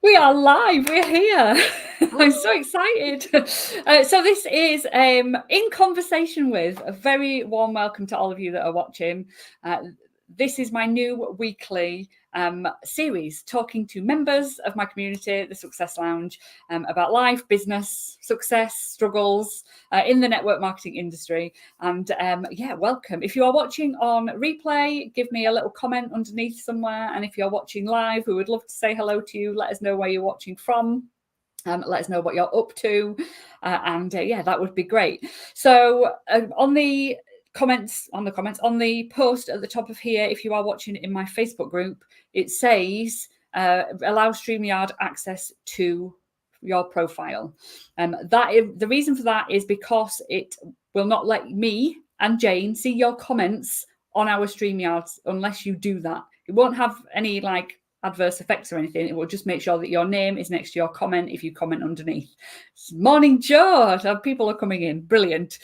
We are live. We're here. I'm so excited. So this is In Conversation With. A very warm welcome to all of you that are watching. This is my new weekly series talking to members of my community, the Success Lounge, about life, business, success, struggles in the network marketing industry. And welcome. If you are watching on replay, give me a little comment underneath somewhere. And if you're watching live, we would love to say hello to you. Let us know where you're watching from. Let us know what you're up to. That would be great. So on the post at the top of here, if you are watching in my Facebook group, it says allow StreamYard access to your profile. The reason for that is because it will not let me and Jane see your comments on our StreamYard unless you do that. It won't have any adverse effects or anything. It will just make sure that your name is next to your comment if you comment underneath. Morning, Joe. People are coming in. Brilliant.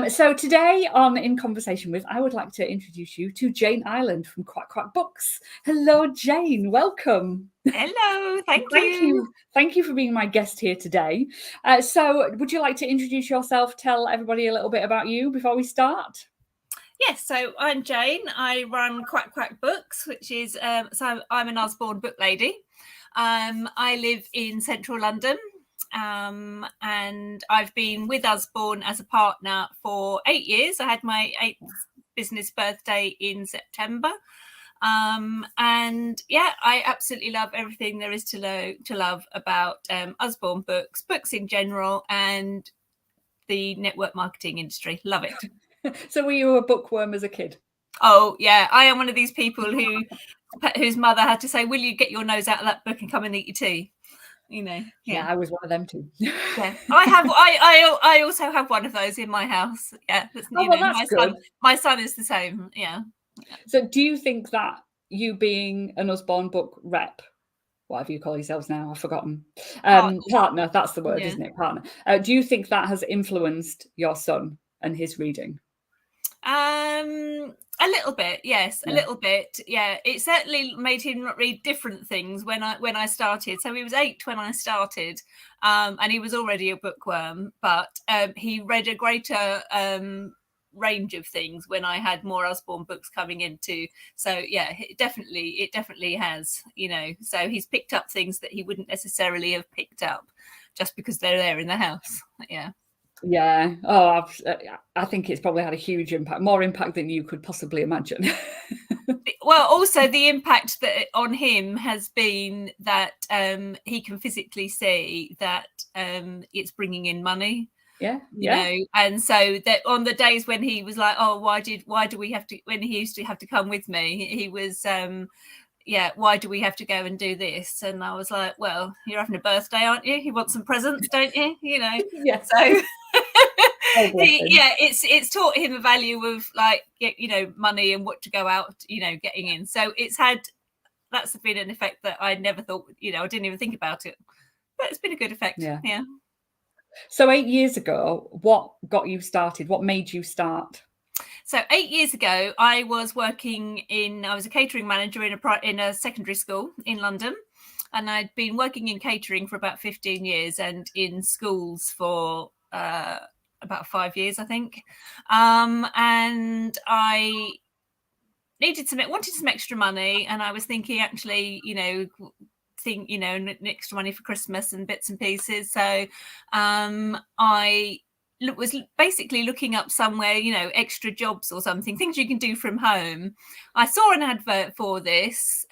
So today on In Conversation With, I would like to introduce you to Jane Ireland from Quack Quack Books. Hello, Jane. Welcome. Hello. Thank you. Thank you for being my guest here today. So would you like to introduce yourself, tell everybody a little bit about you before we start? Yes, so I'm Jane. I run Quack Quack Books, which is so I'm an Osborne book lady. I live in central London, and I've been with Osborne as a partner for 8 years. I had my 8th business birthday in September. I absolutely love everything there is to love about Osborne books in general, and the network marketing industry. Love it. So were you a bookworm as a kid? Oh, yeah. I am one of these people whose mother had to say, will you get your nose out of that book and come and eat your tea? Yeah, I was one of them too. Yeah, I also have one of those in my house. Yeah, that's good. My son is the same. Yeah. So do you think that you being an Osborne book rep, whatever you call yourselves now, I've forgotten, partner, that's the word, isn't it? Partner. Do you think that has influenced your son and his reading? A little bit, yes, a little bit. Yeah, it certainly made him read different things when I started. So he was 8 when I started, and he was already a bookworm, but he read a greater range of things when I had more Osborne books coming into. So yeah, it definitely has. So he's picked up things that he wouldn't necessarily have picked up just because they're there in the house. Yeah. Yeah. Oh, I think it's probably had a huge impact, more impact than you could possibly imagine. Well, also the impact that on him has been that he can physically see that it's bringing in money. Yeah. And so that on the days when he was like, oh, why do we have to, when he used to have to come with me, he was why do we have to go and do this? And I was like, well, you're having a birthday, aren't you? You want some presents, don't you? Yeah. So it's taught him the value of money and what to go out, getting in. So that's been an effect that I never thought, I didn't even think about it, but it's been a good effect. Yeah. So 8 years ago, what got you started? What made you start? So 8 years ago, I was a catering manager in a secondary school in London. And I'd been working in catering for about 15 years and in schools for about 5 years, I think. And I wanted some extra money. And I was thinking actually, extra money for Christmas and bits and pieces. So I was basically looking up somewhere, extra jobs or something, things you can do from home. I saw an advert for this,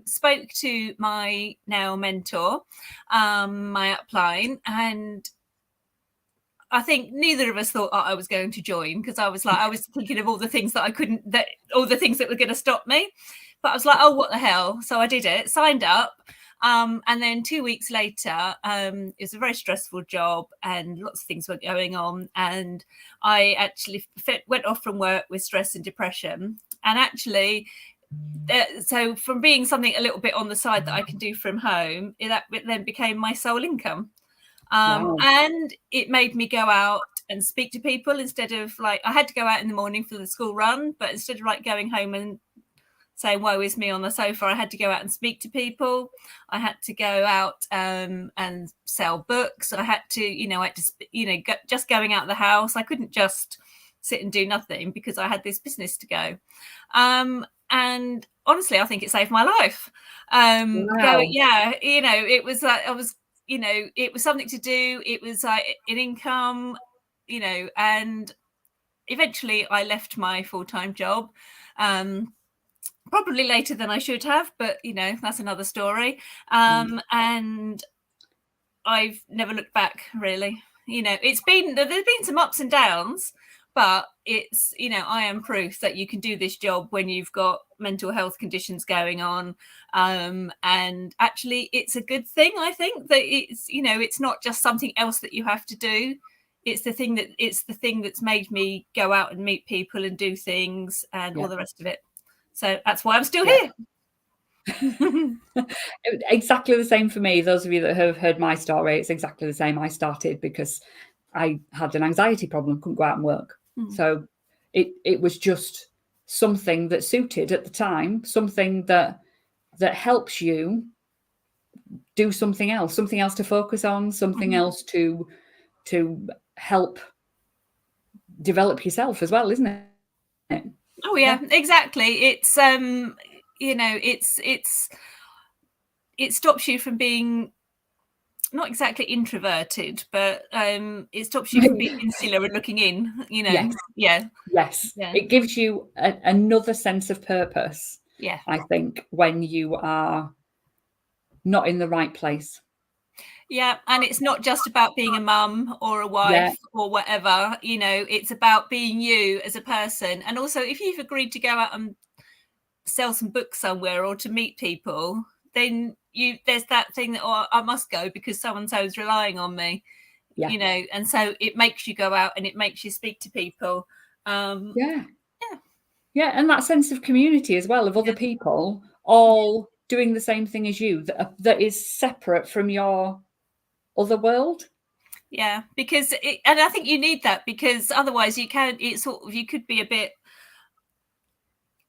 spoke to my now mentor, my upline, and I think neither of us thought I was going to join, because I was thinking of all the things all the things that were going to stop me. But I was like, oh, what the hell? So I did it, signed up. And then 2 weeks later, it was a very stressful job and lots of things were going on. And I actually went off from work with stress and depression. And actually, so from being something a little bit on the side that I can do from home, that then became my sole income. Wow. And it made me go out and speak to people instead of I had to go out in the morning for the school run, but instead of going home and saying woe is me on the sofa. I had to go out and speak to people. I had to go out and sell books. I had to, just going out of the house. I couldn't just sit and do nothing because I had this business to go. And honestly, I think it saved my life. Wow. It was like it was something to do. It was like an income, and eventually I left my full-time job. Probably later than I should have, but that's another story. And I've never looked back, really. There's been some ups and downs, but it's I am proof that you can do this job when you've got mental health conditions going on, and actually it's a good thing. I think that it's not just something else that you have to do. It's the thing that's made me go out and meet people and do things and all the rest of it. So that's why I'm still here. Exactly the same for me. Those of you that have heard my story, it's exactly the same. I started because I had an anxiety problem, couldn't go out and work. So it was just something that suited at the time, something that helps you do something else to focus on, something else to help develop yourself as well, isn't it? Oh yeah, exactly. It's it stops you from being not exactly introverted, but it stops you from being insular and looking in, Yes. It gives you another sense of purpose. Yeah, I think when you are not in the right place. Yeah, and it's not just about being a mum or a wife or whatever, it's about being you as a person. And also, if you've agreed to go out and sell some books somewhere or to meet people, then there's that thing that, I must go because so-and-so is relying on me, and so it makes you go out and it makes you speak to people. And that sense of community as well, of other people all doing the same thing as you, that is separate from your other world. Because and I think you need that, because otherwise you could be a bit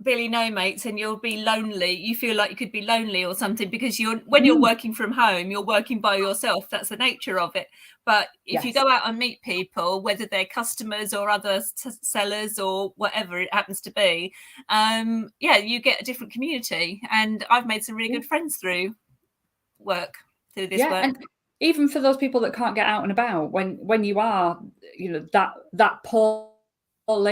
Billy no mates and you'll be lonely. You feel like you could be lonely or something, because when you're working from home, you're working by yourself. That's the nature of it. But if you go out and meet people, whether they're customers or other sellers or whatever it happens to be, you get a different community. And I've made some really good friends through this work. And even for those people that can't get out and about, when you are, that poorly,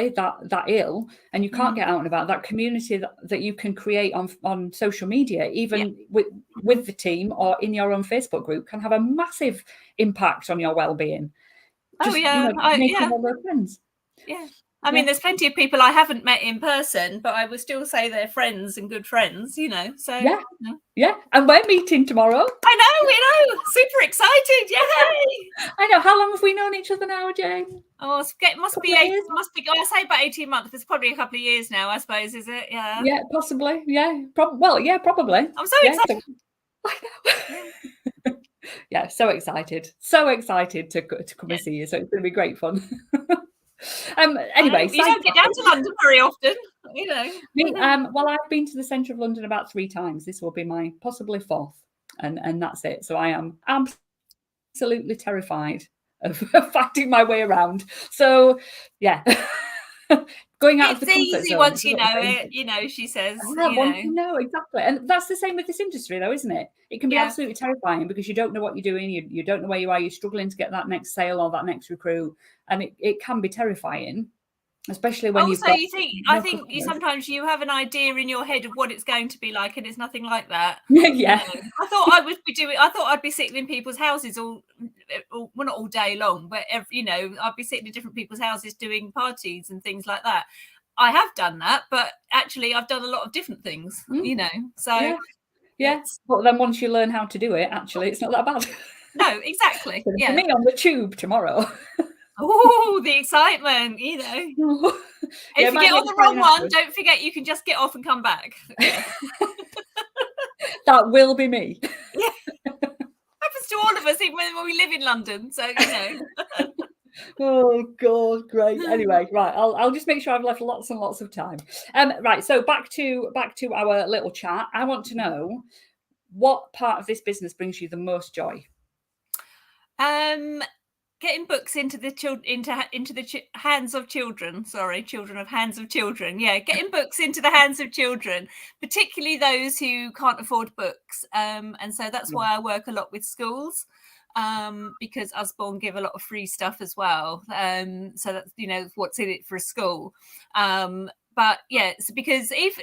that ill, and you can't get out and about, that community that you can create on social media, even with the team or in your own Facebook group, can have a massive impact on your well-being. Making all those friends. I mean, there's plenty of people I haven't met in person, but I would still say they're friends and good friends, so and we're meeting tomorrow. I know, super excited. Yay! I know. How long have we known each other now, Jane? Oh, it must be I say about 18 months. It's probably a couple of years now, I suppose, is it? Yeah, possibly. Probably. I'm so excited. I know. So excited to come and see you. So it's going to be great fun. Anyway, you don't get down to London very often, well, I've been to the centre of London about 3 times. This will be my possibly 4th, and that's it. So I am absolutely terrified of finding my way around. So going out of the comfort zone. It's easy once you know it, she says. Once you know, exactly. And that's the same with this industry, though, isn't it? It can be absolutely terrifying because you don't know what you're doing. You don't know where you are. You're struggling to get that next sale or that next recruit. And it can be terrifying, especially when you've got... I think sometimes you have an idea in your head of what it's going to be like, and it's nothing like that. I thought I'd be sitting in people's houses all well, not all day long, but I'd be sitting in different people's houses doing parties and things like that. I have done that, but actually I've done a lot of different things, so but then once you learn how to do it, actually it's not that bad. No, exactly. For me on the tube tomorrow. Oh, the excitement, If you get on the wrong one, don't forget you can just get off and come back. That will be me. Happens to all of us, even when we live in London. So, Oh God, great. Anyway, right. I'll just make sure I've left lots and lots of time. Right. So back to our little chat. I want to know what part of this business brings you the most joy. Getting books into the hands of children. Sorry, children of hands of children. Yeah, getting books into the hands of children, particularly those who can't afford books. And so that's why I work a lot with schools, because Usborne give a lot of free stuff as well. So that's what's in it for a school. But yeah, it's because if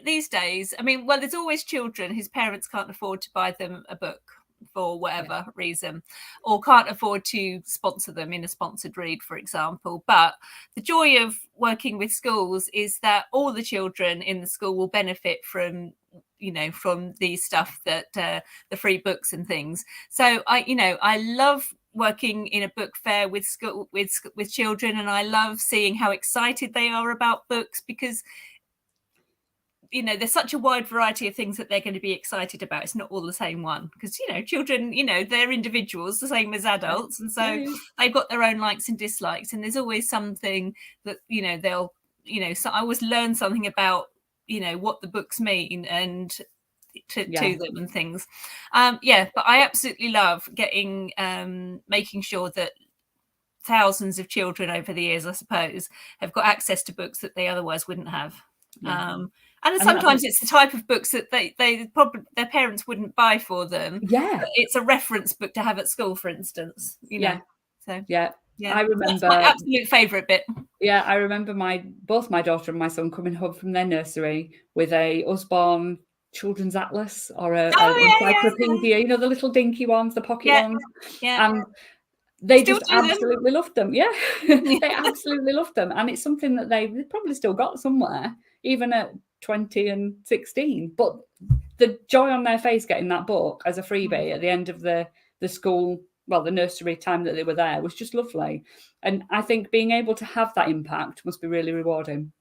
these days, I mean, well, there's always children whose parents can't afford to buy them a book for whatever reason, or can't afford to sponsor them in a sponsored read, for example. But the joy of working with schools is that all the children in the school will benefit from these stuff, that the free books and things. So I love working in a book fair with children, and I love seeing how excited they are about books, because there's such a wide variety of things that they're going to be excited about. It's not all the same one, because children, they're individuals the same as adults, and so they've got their own likes and dislikes, and there's always something that they'll so I always learn something about what the books mean and to them and things. But I absolutely love getting making sure that thousands of children over the years, I suppose, have got access to books that they otherwise wouldn't have. And sometimes it's the type of books that they probably their parents wouldn't buy for them. Yeah, it's a reference book to have at school, for instance. So I remember that's my absolute favourite bit. Yeah, I remember both my daughter and my son coming home from their nursery with a Usborne children's atlas or an encyclopedia. The little dinky ones, the pocket ones, and they still just absolutely loved them. Yeah, they absolutely loved them, and it's something that they probably still got somewhere, even at 20 and 16. But the joy on their face getting that book as a freebie at the end of the school, well, the nursery time that they were there, was just lovely. And I think being able to have that impact must be really rewarding.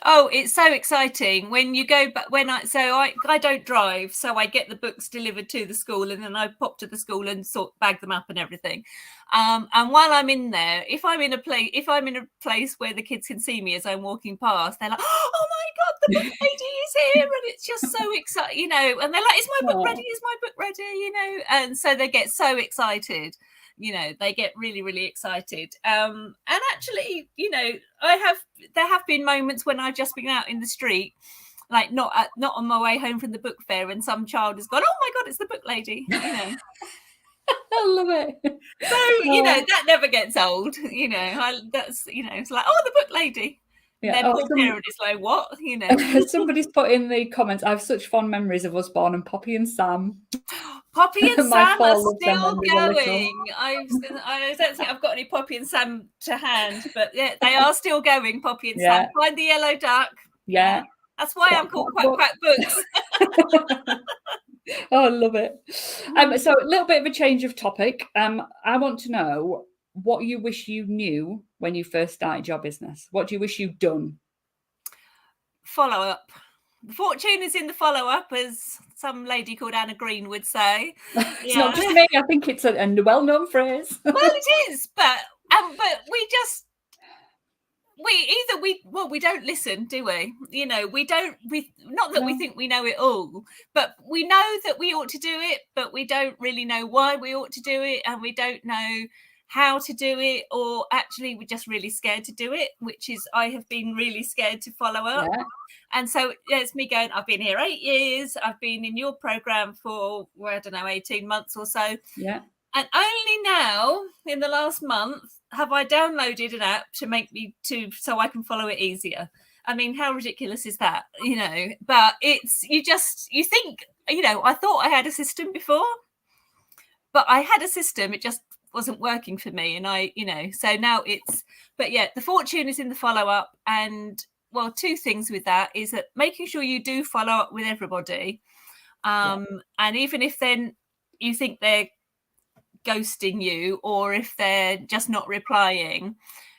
Oh, it's so exciting when you go back. I don't drive, so I get the books delivered to the school, and then I pop to the school and bag them up and everything. And while I'm in there, if I'm in a place where the kids can see me as I'm walking past, they're like, "Oh my God, the book lady is here!" And it's just so exciting, And they're like, "Is my book ready? Is my book ready?" And so they get so excited. They get really, really excited. And actually, there have been moments when I've just been out in the street, like not on my way home from the book fair, and some child has gone, "Oh my God, it's the book lady!" I love it. So that never gets old. That's it's like, "Oh, the book lady." Yeah. Then poor parent is like, "What?" Somebody's put in the comments, "I have such fond memories of Usborne and Poppy and Sam." Poppy and Sam are still going. I don't think I've got any Poppy and Sam to hand, but yeah, they are still going. Poppy and Sam. Find the yellow duck. Yeah. That's why I'm called Quack Quack Books. Oh, I love it. So a little bit of a change of topic. I want to know what you wish you knew when you first started your business. What do you wish you'd done? Follow up. The fortune is in the follow up, as some lady called Anna Green would say. It's not just me. I think it's a well-known phrase. Well, it is, but we don't listen, do we? Not that we think we know it all, but we know that we ought to do it, but we don't really know why we ought to do it, and we don't know how to do it, or actually we're just really scared to do it, which is I have been really scared to follow up. And so it's me going, I've been here 8 years, I've been in your program for 18 months or so, and only now in the last month have I downloaded an app so I can follow it easier. I mean, how ridiculous is that? But it's you think, I thought I had a system before, but I had a system, it just wasn't working for me, and so now the fortune is in the follow-up. And well, two things with that is that making sure you do follow up with everybody, and even if then you think they're ghosting you, or if they're just not replying,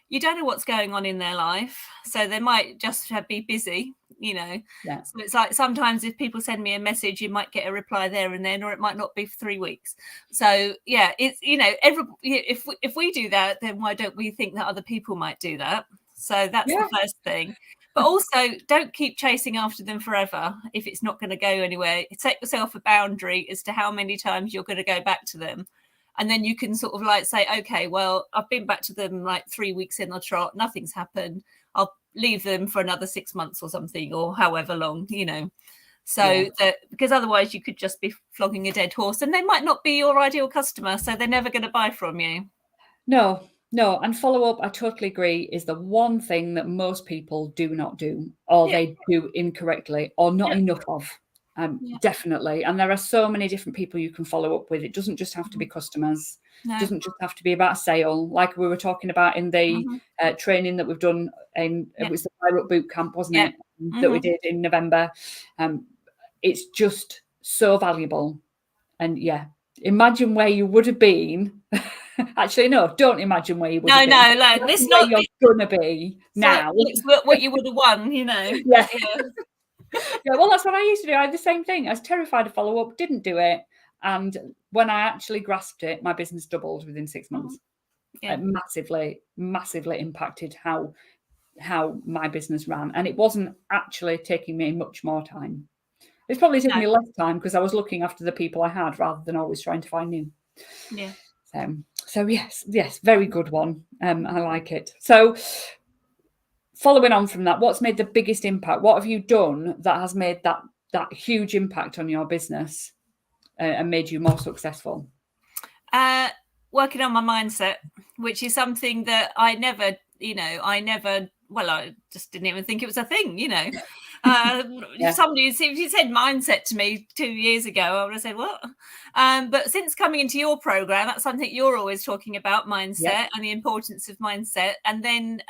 you don't know what's going on in their life, so they might just be busy, Yeah. So it's like sometimes if people send me a message, you might get a reply there and then, or it might not be for 3 weeks. So yeah, it's if we do that, then why don't we think that other people might do that? So that's the first thing. But also, don't keep chasing after them forever if it's not going to go anywhere. Set yourself a boundary as to how many times you're going to go back to them. And then you can sort of like say, okay, well, I've been back to them like 3 weeks in the trot, nothing's happened. I'll leave them for another 6 months or something, or however long, So that, because otherwise you could just be flogging a dead horse, and they might not be your ideal customer, so they're never going to buy from you. No. And follow up, I totally agree, is the one thing that most people do not do, or they do incorrectly, or not enough of. Definitely. And there are so many different people you can follow up with. It doesn't just have to be customers. It doesn't just have to be about a sale, like we were talking about in the training that we've done. It was the Fire Up Boot Camp, wasn't it? That we did in November. It's just so valuable. And imagine where you would have been. Actually, no, don't imagine where you would have been. No, like this not where you're gonna be now. It's what you would have won, Yeah. Well, that's what I used to do. I had the same thing. I was terrified of follow up, didn't do it. And when I actually grasped it, my business doubled within 6 months. It massively impacted how my business ran. And it wasn't actually taking me much more time. It's probably taking me less time because I was looking after the people I had rather than always trying to find new. Yeah. So yes, very good one. I like it. So following on from that, what's made the biggest impact? What have you done that has made that huge impact on your business and made you more successful? Working on my mindset, which is something that I just didn't even think it was a thing, If somebody, if you said mindset to me 2 years ago, I would have said, what? But since coming into your program, that's something you're always talking about, mindset and the importance of mindset. And then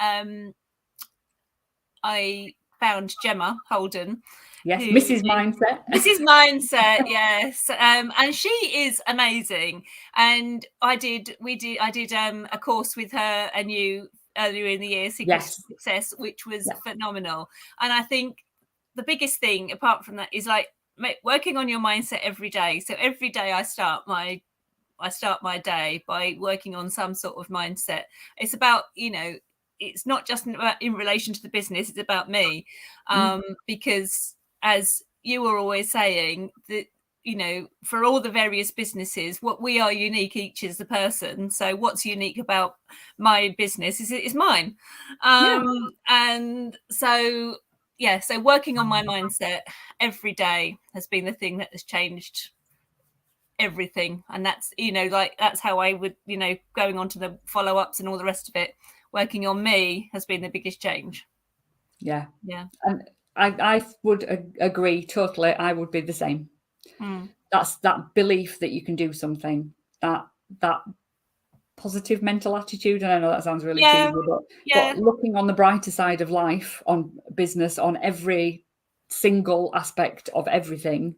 I found Gemma Holden. Yes, Mrs. Mindset. Mrs. Mindset, yes. And she is amazing. And I did a course with her and you earlier in the year, Secrets to Success, which was phenomenal. And I think the biggest thing apart from that is like working on your mindset every day. So every day I start my day by working on some sort of mindset. It's about, it's not just in relation to the business, it's about me. Because as you were always saying, that for all the various businesses, what we are unique each as the person. So what's unique about my business is mine. And so so working on my mindset every day has been the thing that has changed everything. And that's that's how I would going on to the follow-ups and all the rest of it, working on me has been the biggest change. And I would agree totally. I would be the same. That's that belief that you can do something, that positive mental attitude. And I know that sounds really cheesy, but looking on the brighter side of life, on business, on every single aspect of everything,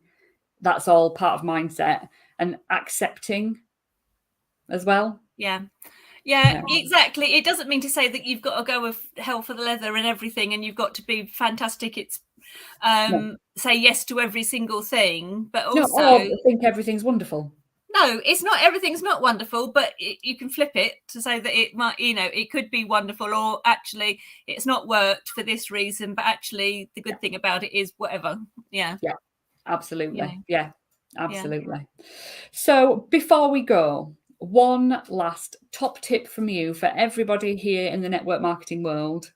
that's all part of mindset. And accepting as well. Yeah, exactly. It doesn't mean to say that you've got to go with hell for the leather and everything and you've got to be fantastic. It's say yes to every single thing, but also I think everything's wonderful. No, it's not. Everything's not wonderful, but you can flip it to say that it might, it could be wonderful, or actually it's not worked for this reason, but actually the good thing about it is whatever. Absolutely. Absolutely. So before we go, one last top tip from you for everybody here in the network marketing world.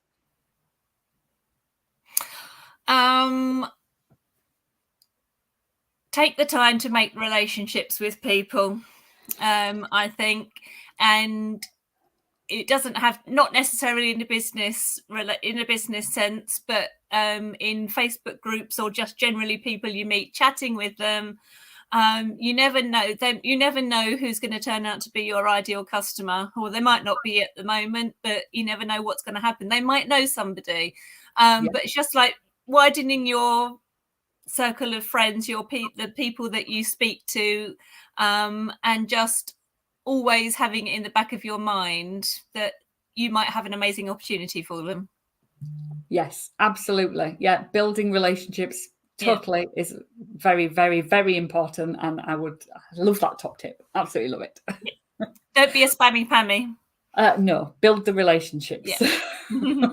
Take the time to make relationships with people, I think, and it doesn't have, not necessarily in a business sense, but in Facebook groups or just generally people you meet, chatting with them. You never know them. You never know who's going to turn out to be your ideal customer, or they might not be at the moment, but you never know what's going to happen. They might know somebody, but it's just like widening your circle of friends, the people that you speak to, and just always having it in the back of your mind that you might have an amazing opportunity for them. Yes, absolutely. Yeah, building relationships totally is very, very, very important. And I love that top tip. Absolutely love it. Don't be a spammy pammy. No, build the relationships. Yeah.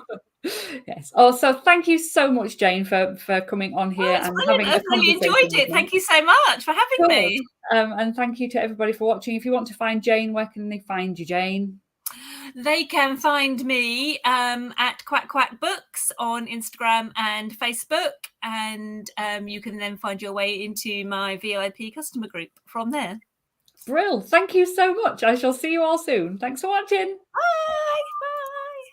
Yes. Also, thank you so much, Jane, for coming on here and having a I've really conversation enjoyed it. with Thank me. you so much for having me. And thank you to everybody for watching. If you want to find Jane, where can they find you, Jane? They can find me at Quack Quack Books on Instagram and Facebook, and you can then find your way into my VIP customer group from there. Brill. Thank you so much. I shall see you all soon. Thanks for watching. Bye.